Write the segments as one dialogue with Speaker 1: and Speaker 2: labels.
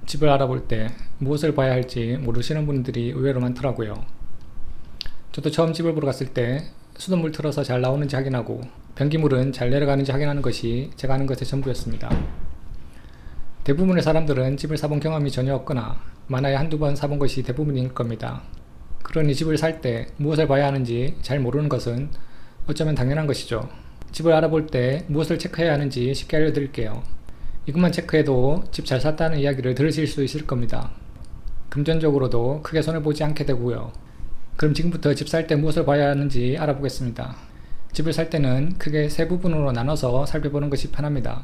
Speaker 1: 집을 알아볼 때 무엇을 봐야 할지 모르시는 분들이 의외로 많더라고요. 저도 처음 집을 보러 갔을 때 수돗물 틀어서 잘 나오는지 확인하고 변기물은 잘 내려가는지 확인하는 것이 제가 하는 것의 전부였습니다. 대부분의 사람들은 집을 사본 경험이 전혀 없거나 많아야 한두 번 사본 것이 대부분일 겁니다. 그러니 집을 살 때 무엇을 봐야 하는지 잘 모르는 것은 어쩌면 당연한 것이죠. 집을 알아볼 때 무엇을 체크해야 하는지 쉽게 알려드릴게요. 이것만 체크해도 집 잘 샀다는 이야기를 들으실 수 있을 겁니다. 금전적으로도 크게 손해보지 않게 되고요. 그럼 지금부터 집 살 때 무엇을 봐야 하는지 알아보겠습니다. 집을 살 때는 크게 세 부분으로 나눠서 살펴보는 것이 편합니다.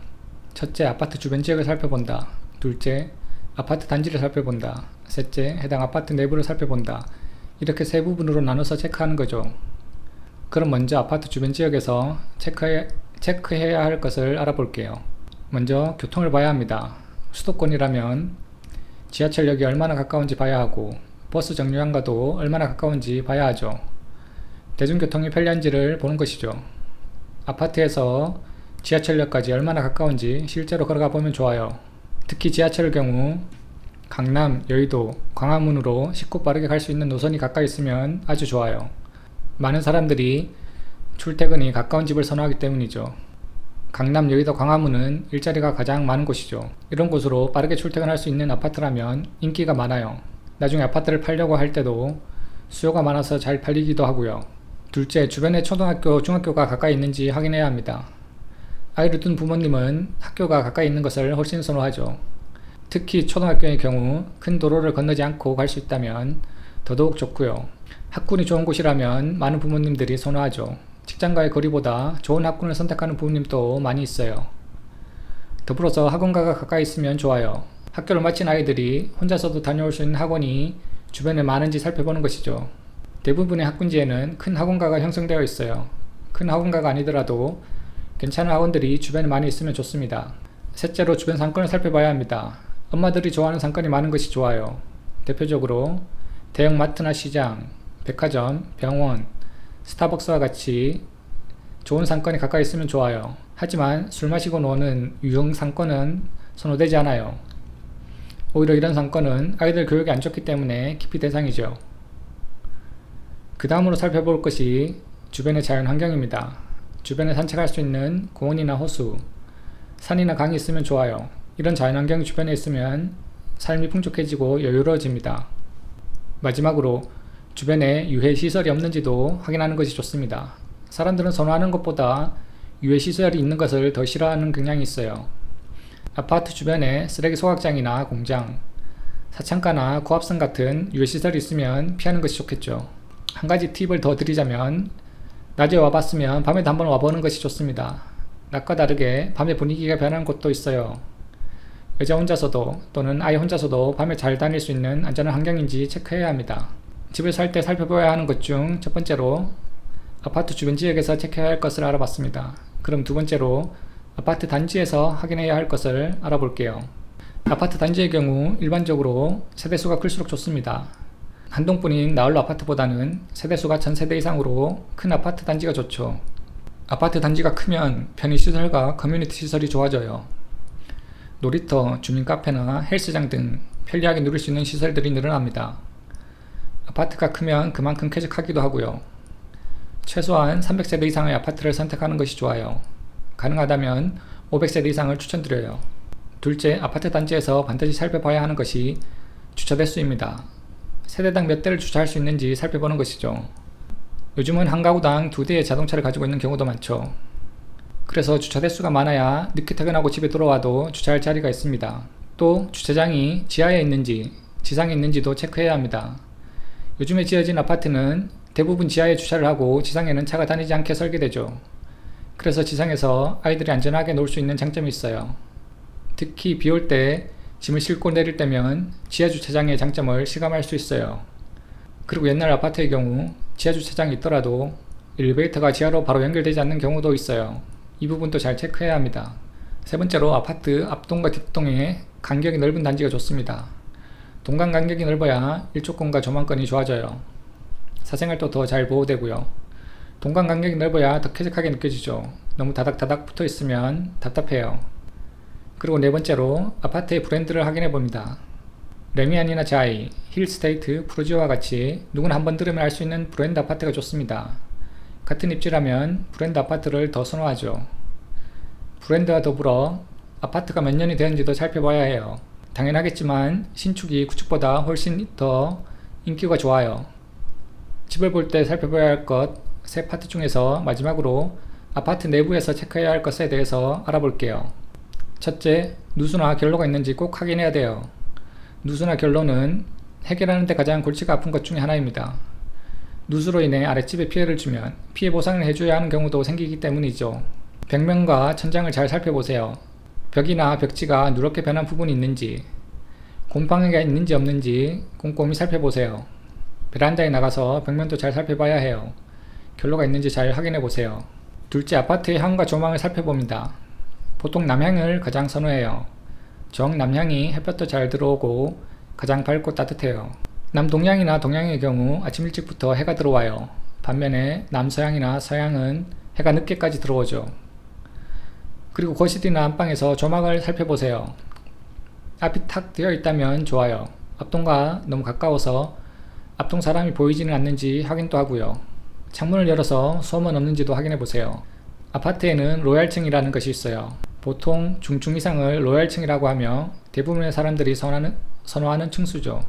Speaker 1: 첫째, 아파트 주변 지역을 살펴본다. 둘째, 아파트 단지를 살펴본다. 셋째, 해당 아파트 내부를 살펴본다. 이렇게 세 부분으로 나눠서 체크하는 거죠. 그럼 먼저 아파트 주변 지역에서 체크해야 할 것을 알아볼게요. 먼저 교통을 봐야 합니다. 수도권이라면 지하철역이 얼마나 가까운지 봐야 하고 버스 정류장과도 얼마나 가까운지 봐야 하죠. 대중교통이 편리한지를 보는 것이죠. 아파트에서 지하철역까지 얼마나 가까운지 실제로 걸어가 보면 좋아요. 특히 지하철의 경우 강남, 여의도, 광화문으로 쉽고 빠르게 갈 수 있는 노선이 가까이 있으면 아주 좋아요. 많은 사람들이 출퇴근이 가까운 집을 선호하기 때문이죠. 강남, 여의도, 광화문은 일자리가 가장 많은 곳이죠. 이런 곳으로 빠르게 출퇴근할 수 있는 아파트라면 인기가 많아요. 나중에 아파트를 팔려고 할 때도 수요가 많아서 잘 팔리기도 하고요. 둘째, 주변에 초등학교, 중학교가 가까이 있는지 확인해야 합니다. 아이를 둔 부모님은 학교가 가까이 있는 것을 훨씬 선호하죠. 특히 초등학교의 경우 큰 도로를 건너지 않고 갈 수 있다면 더더욱 좋고요. 학군이 좋은 곳이라면 많은 부모님들이 선호하죠. 직장과의 거리보다 좋은 학군을 선택하는 부모님도 많이 있어요. 더불어서 학원가가 가까이 있으면 좋아요. 학교를 마친 아이들이 혼자서도 다녀올 수 있는 학원이 주변에 많은지 살펴보는 것이죠. 대부분의 학군지에는 큰 학원가가 형성되어 있어요. 큰 학원가가 아니더라도 괜찮은 학원들이 주변에 많이 있으면 좋습니다. 셋째로 주변 상권을 살펴봐야 합니다. 엄마들이 좋아하는 상권이 많은 것이 좋아요. 대표적으로 대형 마트나 시장, 백화점, 병원, 스타벅스와 같이 좋은 상권이 가까이 있으면 좋아요. 하지만 술 마시고 노는 유흥 상권은 선호되지 않아요. 오히려 이런 상권은 아이들 교육에 안 좋기 때문에 기피 대상이죠. 그 다음으로 살펴볼 것이 주변의 자연 환경입니다. 주변에 산책할 수 있는 공원이나 호수, 산이나 강이 있으면 좋아요. 이런 자연 환경이 주변에 있으면 삶이 풍족해지고 여유로워집니다. 마지막으로 주변에 유해시설이 없는지도 확인하는 것이 좋습니다. 사람들은 선호하는 것보다 유해시설이 있는 것을 더 싫어하는 경향이 있어요. 아파트 주변에 쓰레기 소각장이나 공장, 사창가나 고압선 같은 유해시설이 있으면 피하는 것이 좋겠죠. 한 가지 팁을 더 드리자면 낮에 와봤으면 밤에도 한번 와보는 것이 좋습니다. 낮과 다르게 밤에 분위기가 변하는 곳도 있어요. 여자 혼자서도 또는 아이 혼자서도 밤에 잘 다닐 수 있는 안전한 환경인지 체크해야 합니다. 집을 살 때 살펴봐야 하는 것 중 첫 번째로 아파트 주변 지역에서 체크해야 할 것을 알아봤습니다. 그럼 두 번째로 아파트 단지에서 확인해야 할 것을 알아볼게요. 아파트 단지의 경우 일반적으로 세대수가 클수록 좋습니다. 한 동뿐인 나홀로 아파트보다는 세대수가 1000세대 이상으로 큰 아파트 단지가 좋죠. 아파트 단지가 크면 편의시설과 커뮤니티 시설이 좋아져요. 놀이터, 주민 카페나 헬스장 등 편리하게 누릴 수 있는 시설들이 늘어납니다. 아파트가 크면 그만큼 쾌적하기도 하고요. 최소한 300세대 이상의 아파트를 선택하는 것이 좋아요. 가능하다면 500세대 이상을 추천드려요. 둘째, 아파트 단지에서 반드시 살펴봐야 하는 것이 주차 대수입니다. 세대당 몇 대를 주차할 수 있는지 살펴보는 것이죠. 요즘은 한 가구당 2대의 자동차를 가지고 있는 경우도 많죠. 그래서 주차 대수가 많아야 늦게 퇴근하고 집에 돌아와도 주차할 자리가 있습니다. 또 주차장이 지하에 있는지 지상에 있는지도 체크해야 합니다. 요즘에 지어진 아파트는 대부분 지하에 주차를 하고 지상에는 차가 다니지 않게 설계되죠. 그래서 지상에서 아이들이 안전하게 놀 수 있는 장점이 있어요. 특히 비 올 때 짐을 싣고 내릴 때면 지하 주차장의 장점을 실감할 수 있어요. 그리고 옛날 아파트의 경우 지하 주차장이 있더라도 엘리베이터가 지하로 바로 연결되지 않는 경우도 있어요. 이 부분도 잘 체크해야 합니다. 세 번째로 아파트 앞동과 뒷동에 간격이 넓은 단지가 좋습니다. 동간 간격이 넓어야 일조권과 조망권이 좋아져요. 사생활도 더 잘 보호되고요. 동간 간격이 넓어야 더 쾌적하게 느껴지죠. 너무 다닥다닥 붙어 있으면 답답해요. 그리고 네 번째로 아파트의 브랜드를 확인해 봅니다. 레미안이나 자이, 힐스테이트, 프루지오와 같이 누구나 한번 들으면 알 수 있는 브랜드 아파트가 좋습니다. 같은 입지라면 브랜드 아파트를 더 선호하죠. 브랜드와 더불어 아파트가 몇 년이 되었는지도 살펴봐야 해요. 당연하겠지만 신축이 구축보다 훨씬 더 인기가 좋아요. 집을 볼 때 살펴봐야 할 것 세 파트 중에서 마지막으로 아파트 내부에서 체크해야 할 것에 대해서 알아볼게요. 첫째, 누수나 결로가 있는지 꼭 확인해야 돼요. 누수나 결로는 해결하는 데 가장 골치가 아픈 것 중에 하나입니다. 누수로 인해 아랫집에 피해를 주면 피해 보상을 해줘야 하는 경우도 생기기 때문이죠. 벽면과 천장을 잘 살펴보세요. 벽이나 벽지가 누렇게 변한 부분이 있는지, 곰팡이가 있는지 없는지 꼼꼼히 살펴보세요. 베란다에 나가서 벽면도 잘 살펴봐야 해요. 결로가 있는지 잘 확인해보세요. 둘째, 아파트의 향과 조망을 살펴봅니다. 보통 남향을 가장 선호해요. 정남향이 햇볕도 잘 들어오고 가장 밝고 따뜻해요. 남동향이나 동향의 경우 아침 일찍부터 해가 들어와요. 반면에 남서향이나 서향은 해가 늦게까지 들어오죠. 그리고 거실이나 안방에서 조망을 살펴보세요. 앞이 탁 되어 있다면 좋아요. 앞동과 너무 가까워서 앞동 사람이 보이지는 않는지 확인도 하고요. 창문을 열어서 소음은 없는지도 확인해보세요. 아파트에는 로얄층이라는 것이 있어요. 보통 중층 이상을 로얄층이라고 하며 대부분의 사람들이 선호하는 층수죠.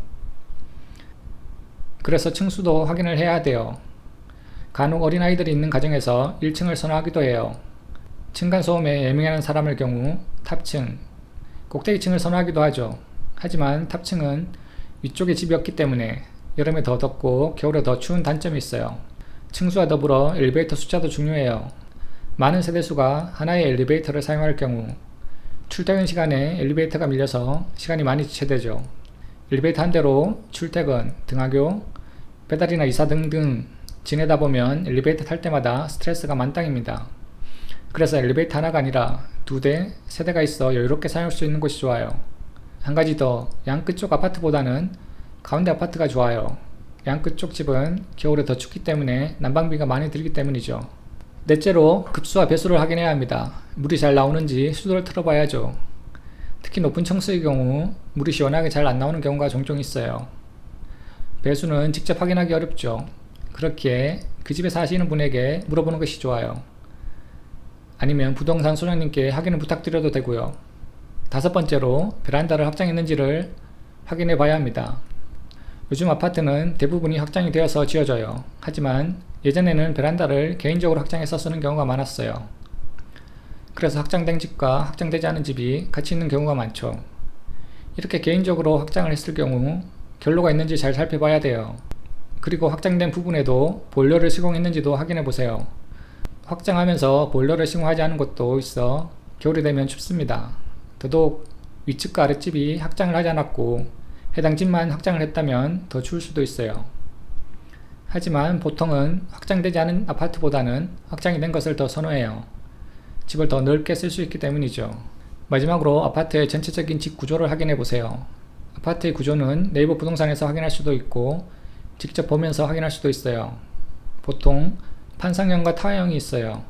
Speaker 1: 그래서 층수도 확인을 해야 돼요. 간혹 어린아이들이 있는 가정에서 1층을 선호하기도 해요. 층간소음에 예민한 사람의 경우 탑층, 꼭대기층을 선호하기도 하죠. 하지만 탑층은 위쪽에 집이 없기 때문에 여름에 더 덥고 겨울에 더 추운 단점이 있어요. 층수와 더불어 엘리베이터 숫자도 중요해요. 많은 세대수가 하나의 엘리베이터를 사용할 경우 출퇴근 시간에 엘리베이터가 밀려서 시간이 많이 지체되죠. 엘리베이터 한 대로 출퇴근, 등하교, 배달이나 이사 등등 지내다 보면 엘리베이터 탈 때마다 스트레스가 만땅입니다. 그래서 엘리베이터 하나가 아니라 2대, 3대가 있어 여유롭게 사용할 수 있는 곳이 좋아요. 한 가지 더, 양 끝쪽 아파트보다는 가운데 아파트가 좋아요. 양 끝쪽 집은 겨울에 더 춥기 때문에 난방비가 많이 들기 때문이죠. 넷째로 급수와 배수를 확인해야 합니다. 물이 잘 나오는지 수도를 틀어봐야죠. 특히 높은 층수의 경우 물이 시원하게 잘 안 나오는 경우가 종종 있어요. 배수는 직접 확인하기 어렵죠. 그렇기에 그 집에 사시는 분에게 물어보는 것이 좋아요. 아니면 부동산 소장님께 확인을 부탁드려도 되고요. 다섯 번째로 베란다를 확장했는지를 확인해 봐야 합니다. 요즘 아파트는 대부분이 확장이 되어서 지어져요. 하지만 예전에는 베란다를 개인적으로 확장해서 쓰는 경우가 많았어요. 그래서 확장된 집과 확장되지 않은 집이 같이 있는 경우가 많죠. 이렇게 개인적으로 확장을 했을 경우 결로가 있는지 잘 살펴봐야 돼요. 그리고 확장된 부분에도 보일러를 시공했는지도 확인해 보세요. 확장하면서 보일러를 시공하지 않은 곳도 있어 겨울이 되면 춥습니다. 더더욱 윗집과 아랫집이 확장을 하지 않았고 해당 집만 확장을 했다면 더 추울 수도 있어요. 하지만 보통은 확장되지 않은 아파트보다는 확장이 된 것을 더 선호해요. 집을 더 넓게 쓸 수 있기 때문이죠. 마지막으로 아파트의 전체적인 집 구조를 확인해 보세요. 아파트의 구조는 네이버 부동산에서 확인할 수도 있고 직접 보면서 확인할 수도 있어요. 보통 판상형과 타워형이 있어요.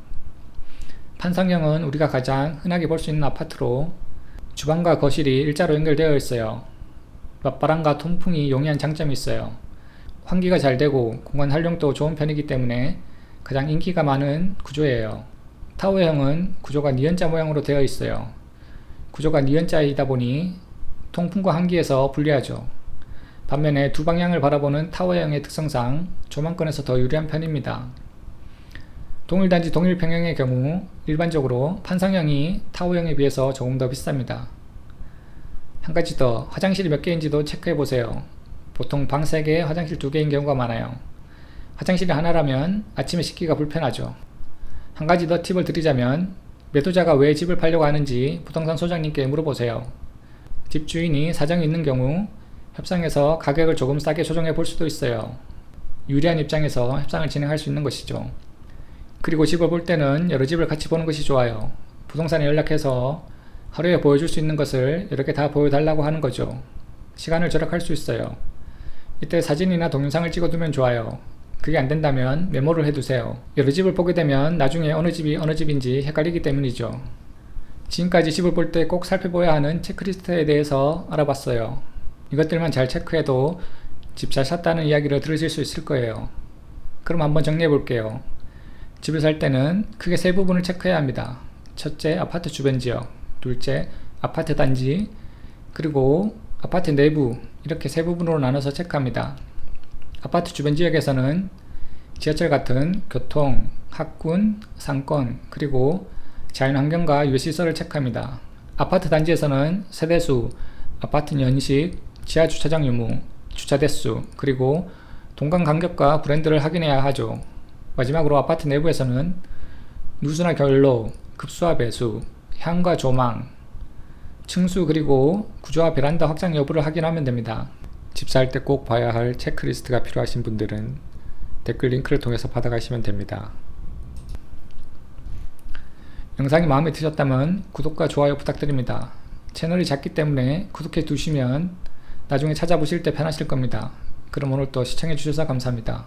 Speaker 1: 판상형은 우리가 가장 흔하게 볼 수 있는 아파트로 주방과 거실이 일자로 연결되어 있어요. 맞바람과 통풍이 용이한 장점이 있어요. 환기가 잘 되고 공간 활용도 좋은 편이기 때문에 가장 인기가 많은 구조예요. 타워형은 구조가 니은자 모양으로 되어 있어요. 구조가 니은자이다 보니 통풍과 환기에서 불리하죠. 반면에 두 방향을 바라보는 타워형의 특성상 조망권에서 더 유리한 편입니다. 동일단지 동일평형의 경우 일반적으로 판상형이 타워형에 비해서 조금 더 비쌉니다. 한 가지 더, 화장실이 몇 개인지도 체크해 보세요. 보통 방 3개, 화장실 2개인 경우가 많아요. 화장실이 하나라면 아침에 씻기가 불편하죠. 한 가지 더 팁을 드리자면 매도자가 왜 집을 팔려고 하는지 부동산 소장님께 물어보세요. 집주인이 사정이 있는 경우 협상해서 가격을 조금 싸게 조정해 볼 수도 있어요. 유리한 입장에서 협상을 진행할 수 있는 것이죠. 그리고 집을 볼 때는 여러 집을 같이 보는 것이 좋아요. 부동산에 연락해서 하루에 보여줄 수 있는 것을 여러 개 다 보여달라고 하는 거죠. 시간을 절약할 수 있어요. 이때 사진이나 동영상을 찍어두면 좋아요. 그게 안된다면 메모를 해두세요. 여러 집을 보게 되면 나중에 어느 집이 어느 집인지 헷갈리기 때문이죠. 지금까지 집을 볼 때 꼭 살펴봐야 하는 체크리스트에 대해서 알아봤어요. 이것들만 잘 체크해도 집 잘 샀다는 이야기를 들으실 수 있을 거예요. 그럼 한번 정리해 볼게요. 집을 살 때는 크게 세 부분을 체크해야 합니다. 첫째, 아파트 주변 지역. 둘째, 아파트 단지. 그리고 아파트 내부. 이렇게 세 부분으로 나눠서 체크합니다. 아파트 주변 지역에서는 지하철 같은 교통, 학군, 상권, 그리고 자연환경과 유해시설을 체크합니다. 아파트 단지에서는 세대수, 아파트 연식, 지하주차장 유무, 주차대수, 그리고 동강 간격과 브랜드를 확인해야 하죠. 마지막으로 아파트 내부에서는 누수나 결로, 급수와 배수, 향과 조망, 층수 그리고 구조와 베란다 확장 여부를 확인하면 됩니다. 집 살 때 꼭 봐야 할 체크리스트가 필요하신 분들은 댓글 링크를 통해서 받아가시면 됩니다. 영상이 마음에 드셨다면 구독과 좋아요 부탁드립니다. 채널이 작기 때문에 구독해 두시면 나중에 찾아보실 때 편하실 겁니다. 그럼 오늘도 시청해 주셔서 감사합니다.